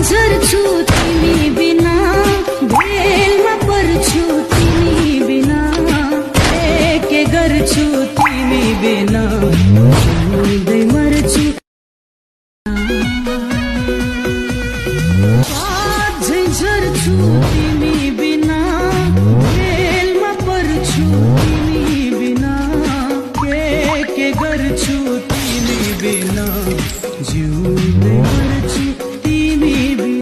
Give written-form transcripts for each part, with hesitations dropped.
झर्छु तिमी बिना, भेलमा पर्छु तिमी बिना, के गर्छु तिमी बिना, जिउँदै मर्छु। झर्छु तिमी बिना, भेलमा पर्छु तिमी बिना, के गर्छु तिमी बिना, जिउँदै मर्छु तिमी बिना।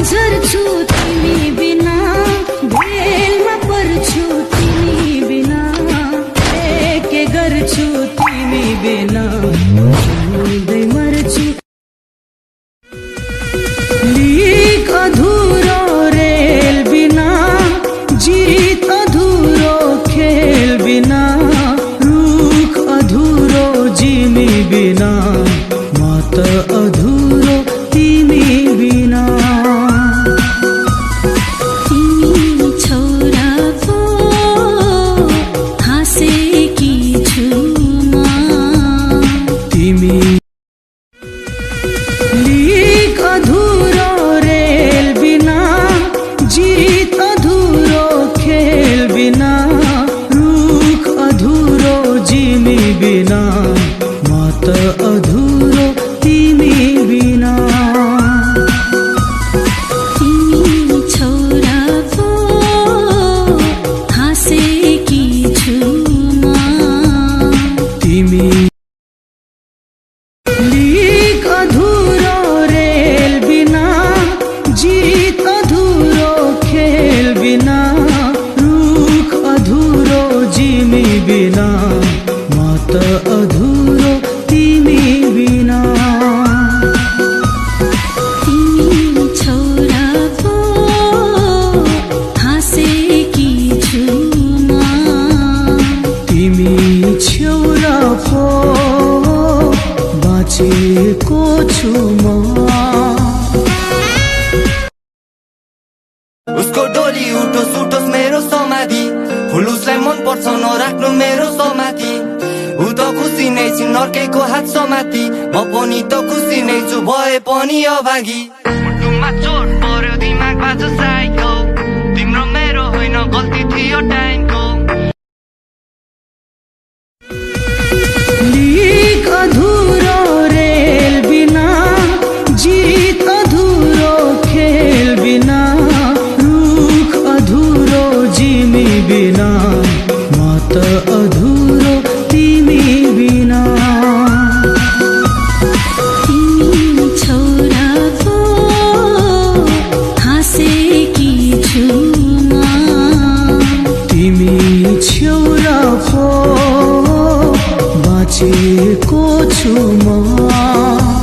झर्छु तिमी बिना, भेलमा पर्छु तिमी बिना, के गर्छु तिमी बिना, जिउँदै मर्छु। लिक अधुरो रेल बिना, जीत अधुरो खेल बिना, रुख अधुरो जिमी बिना, म त अधुरो तिमी बिना। लिक अधुरो रेल बिना, जीत अधुरो खेल बिना, रुख अधुरो जिमी बिना, म त अधुरो तिमी बिना। तिमी छोरा पो हाँसेकी छु म। तिमी लिक अधुरो रेल बिना, जीत अधुरो खेल बिना, रुख अधुरो जिमी बिना, म त अधुरो तिमी बिना। तिमी छोरा पो हाँसेकी छु म। तिमी छेउरा पो बाँचेको छु म। उसको डोली उठोस उठोस मेरो समाधि, हुलुसलाई मन पर्छ नराख्नु मेरो समाधि। ऊ त खुसी नै छिन् अर्कैको हात समाति, म पनि त खुसी नै छु भए पनि अभागी। मुटुमा चोट पर्यो दिमाग बाजो साइको, तिम्रो मेरो होइन गल्ती थियो टाइमको। लिक अधुरो रेल बिना, जीत अधुरो खेल बिना, रुख अधुरो जिमी बिना, म त अधुरो तिमी बिना। तिमी छोरा पो हाँसेकी छु म। तिमी छेउरा पो बाँचेको छु म।